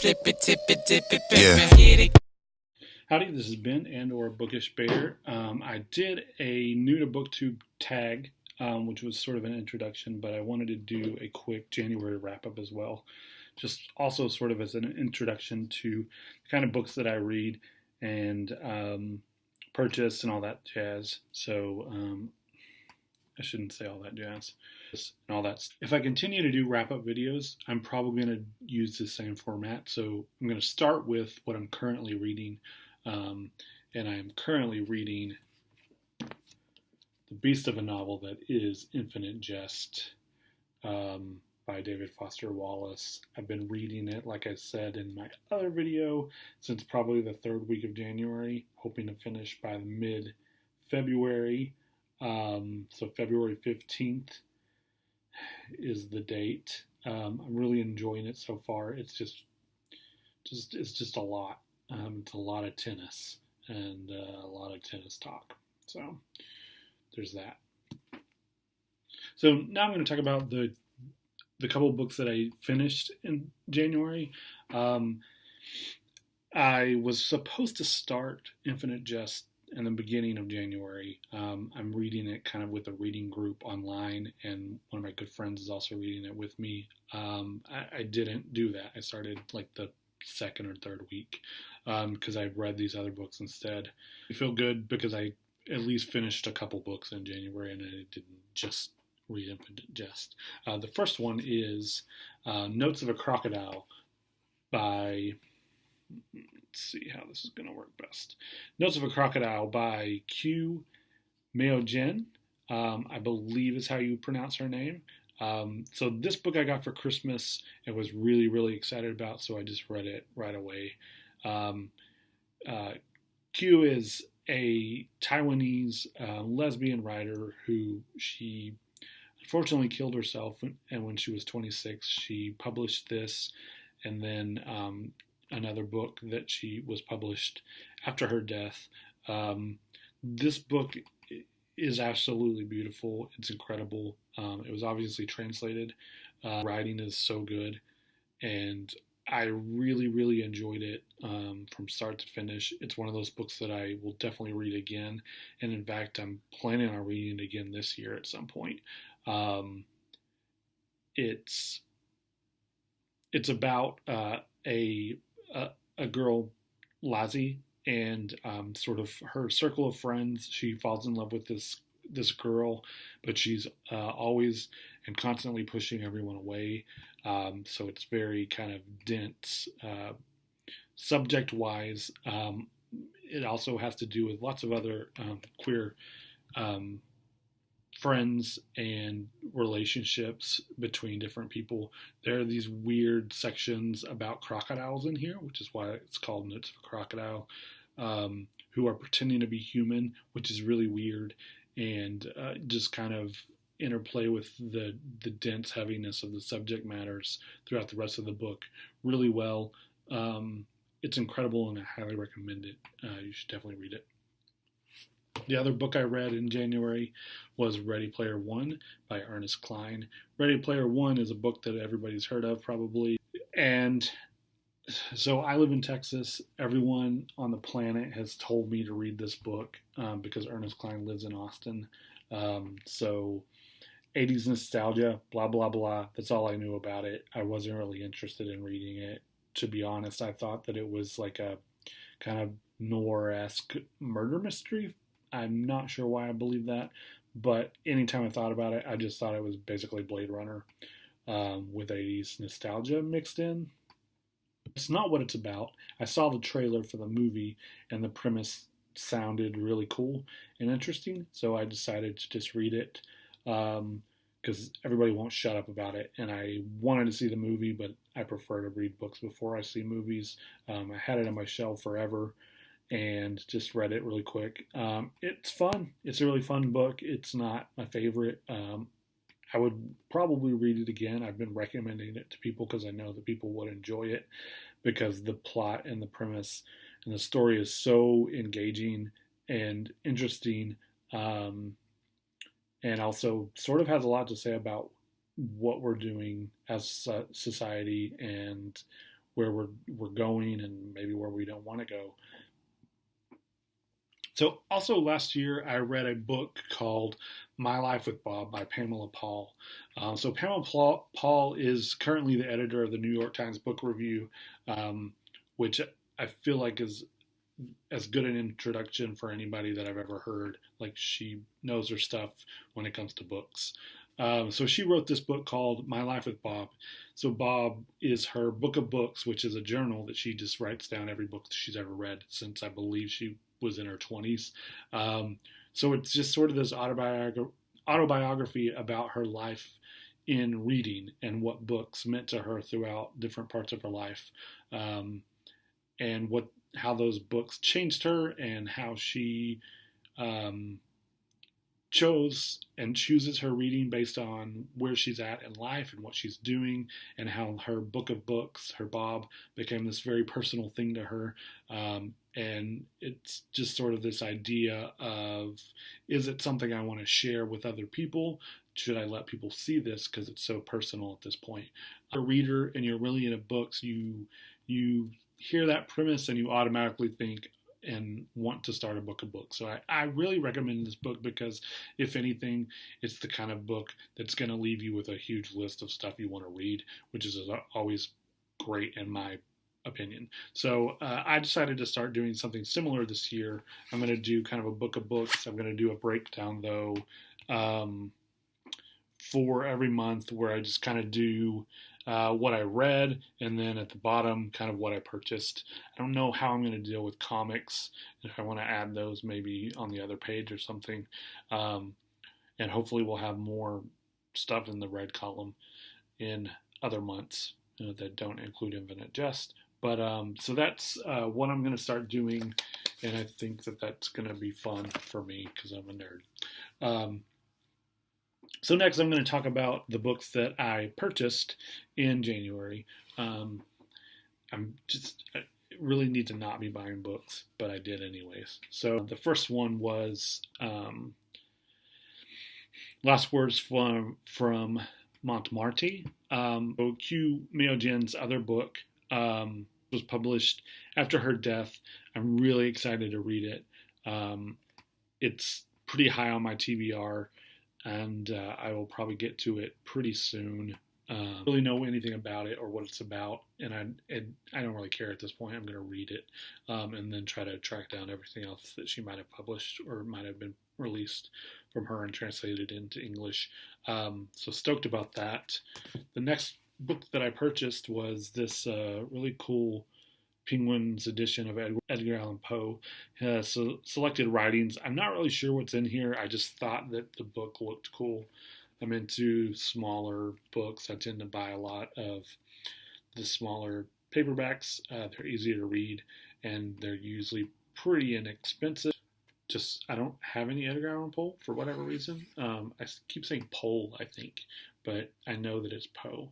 flip it, tip it, dip it, get it. Howdy, this is Ben and/or Bookish Bear. I did a new to booktube tag, which was sort of an introduction, but I wanted to do a quick January wrap-up as well. Just also sort of as an introduction to the kind of books that I read and purchase and all that jazz. So I shouldn't say all that jazz and all that. If I continue to do wrap-up videos, I'm probably going to use the same format. So I'm going to start with what I'm currently reading. And I am currently reading the beast of a novel that is Infinite Jest by David Foster Wallace. I've been reading it, like I said in my other video, since probably the third week of January, hoping to finish by mid-February. So February 15th is the date. I'm really enjoying it so far. It's just a lot. It's a lot of tennis and a lot of tennis talk. So there's that. So now I'm going to talk about the couple of books that I finished in January. I was supposed to start Infinite Jest in the beginning of January. I'm reading it kind of with a reading group online, and one of my good friends is also reading it with me. I didn't do that. I started like the second or third week because I read these other books instead. I feel good because I at least finished a couple books in January and I didn't just read Infinite Jest. The first one is Notes of a Crocodile by, let's see how this is going to work best. Notes of a Crocodile by Miaojin, I believe is how you pronounce her name. So this book I got for Christmas and was really, really excited about, so I just read it right away. Q is a Taiwanese lesbian writer who she unfortunately killed herself, and when she was 26, she published this, and then another book that she was published after her death. This book is absolutely beautiful. It's incredible. It was obviously translated. Writing is so good, and I really, really enjoyed it from start to finish. It's one of those books that I will definitely read again, and in fact, I'm planning on reading it again this year at some point. It's about a girl, Lazi, and sort of her circle of friends. She falls in love with this girl, but she's always and constantly pushing everyone away. So it's very kind of dense subject-wise. It also has to do with lots of other queer friends and relationships between different people. There are these weird sections about crocodiles in here, which is why it's called Notes of a Crocodile, who are pretending to be human, which is really weird, and just kind of interplay with the dense heaviness of the subject matters throughout the rest of the book really well. It's incredible, and I highly recommend it. You should definitely read it. The other book I read in January was Ready Player One by Ernest Cline. Ready Player One is a book that everybody's heard of probably. And so I live in Texas. Everyone on the planet has told me to read this book because Ernest Cline lives in Austin. So 80s nostalgia, blah, blah, blah. That's all I knew about it. I wasn't really interested in reading it. To be honest, I thought that it was like a kind of noir-esque murder mystery. I'm not sure why I believe that, but anytime I thought about it, I just thought it was basically Blade Runner with 80s nostalgia mixed in. It's not what it's about. I saw the trailer for the movie, and the premise sounded really cool and interesting, so I decided to just read it because everybody won't shut up about it, and I wanted to see the movie, but I prefer to read books before I see movies. I had it on my shelf forever, and just read it really quick. It's fun. It's a really fun book. It's not my favorite. I would probably read it again. I've been recommending it to people because I know that people would enjoy it because the plot and the premise and the story is so engaging and interesting, and also sort of has a lot to say about what we're doing as a society and where we're going and maybe where we don't want to go. So also last year I read a book called My Life with Bob by Pamela Paul. So Pamela Paul is currently the editor of the New York Times Book Review, which I feel like is as good an introduction for anybody that I've ever heard. Like, she knows her stuff when it comes to books. So she wrote this book called My Life with Bob. So Bob is her book of books, which is a journal that she just writes down every book that she's ever read since I believe she was in her 20s. So it's just sort of this autobiography about her life in reading and what books meant to her throughout different parts of her life, and how those books changed her, and how she chose and chooses her reading based on where she's at in life and what she's doing, and how her book of books, her Bob, became this very personal thing to her. And it's just sort of this idea of, is it something I want to share with other people? Should I let people see this because it's so personal at this point? A reader and you're really into books, you hear that premise and you automatically think and want to start a book of books. So I really recommend this book because, if anything, it's the kind of book that's going to leave you with a huge list of stuff you want to read, which is always great in my opinion. So I decided to start doing something similar this year. I'm going to do kind of a book of books. I'm going to do a breakdown, though, for every month, where I just kind of do what I read, and then at the bottom, kind of what I purchased. I don't know how I'm going to deal with comics, if I want to add those maybe on the other page or something. And hopefully we'll have more stuff in the red column in other months that don't include Infinite Jest. But so that's what I'm going to start doing, and I think that that's going to be fun for me because I'm a nerd. So next, I'm going to talk about the books that I purchased in January. I really need to not be buying books, but I did anyways. So the first one was Last Words from Montmarte. Q Miaojin's other book was published after her death. I'm really excited to read it. It's pretty high on my TBR, and I will probably get to it pretty soon. Really know anything about it or what it's about, and I don't really care at this point. I'm going to read it and then try to track down everything else that she might have published or might have been released from her and translated into English. So stoked about that. The next book that I purchased was this really cool Penguins edition of Edgar Allan Poe. Selected writings. I'm not really sure what's in here. I just thought that the book looked cool. I'm into smaller books. I tend to buy a lot of the smaller paperbacks. They're easier to read, and they're usually pretty inexpensive. Just, I don't have any Edgar Allan Poe for whatever reason. I keep saying Poe, I think, but I know that it's Poe.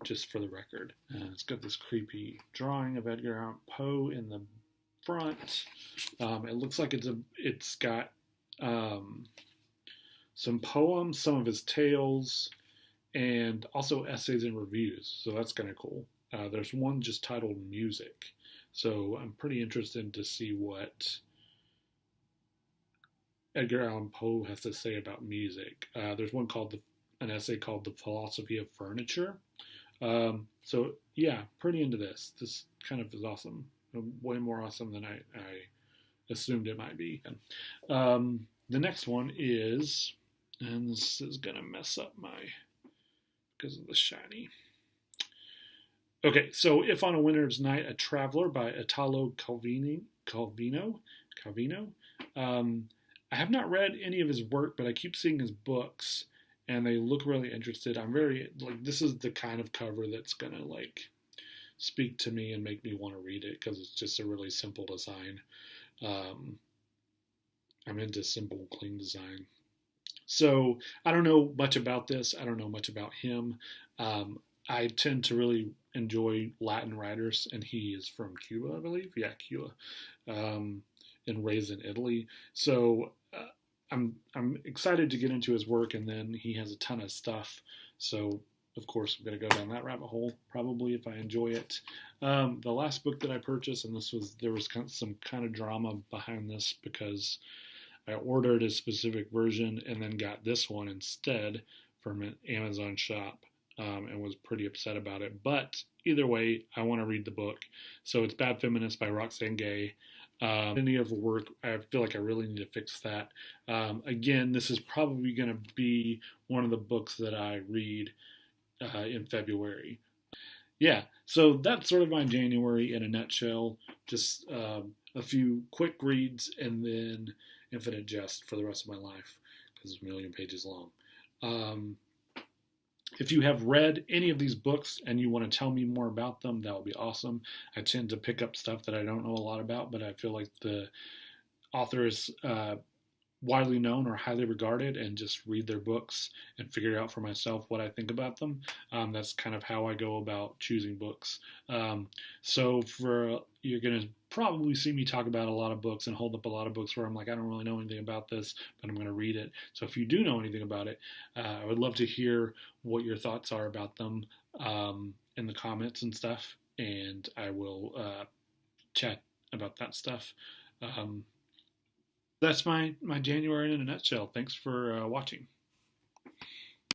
Just for the record. It's got this creepy drawing of Edgar Allan Poe in the front. It looks like it's got some poems, some of his tales, and also essays and reviews. So that's kind of cool. There's one just titled Music. So I'm pretty interested to see what Edgar Allan Poe has to say about music. There's one an essay called The Philosophy of Furniture. So yeah, pretty into this. This kind of is awesome. Way more awesome than I assumed it might be. The next one is, and this is going to mess up because of the shiny. Okay, so If on a Winter's Night, A Traveler by Italo Calvino. I have not read any of his work, but I keep seeing his books, and they look really interested. I'm very, this is the kind of cover that's going to, speak to me and make me want to read it, because it's just a really simple design. I'm into simple, clean design. So I don't know much about this. I don't know much about him. I tend to really enjoy Latin writers, and he is from Cuba, I believe. Yeah, Cuba. And raised in Italy. So I'm excited to get into his work, and then he has a ton of stuff. So of course I'm going to go down that rabbit hole probably if I enjoy it. The last book that I purchased, and there was some kind of drama behind this because I ordered a specific version and then got this one instead from an Amazon shop, and was pretty upset about it. But either way, I want to read the book. So it's Bad Feminist by Roxane Gay. Any of the work, I feel like I really need to fix that. Again, this is probably going to be one of the books that I read in February. Yeah, so that's sort of my January in a nutshell. Just a few quick reads and then Infinite Jest for the rest of my life because it's a million pages long. If you have read any of these books and you want to tell me more about them, that would be awesome. I tend to pick up stuff that I don't know a lot about, but I feel like the author is widely known or highly regarded, and just read their books and figure out for myself what I think about them. That's kind of how I go about choosing books. So you're going to probably see me talk about a lot of books and hold up a lot of books where I'm like, I don't really know anything about this, but I'm going to read it. So if you do know anything about it, I would love to hear what your thoughts are about them in the comments and stuff, and I will chat about that stuff. That's my January in a nutshell. Thanks for watching.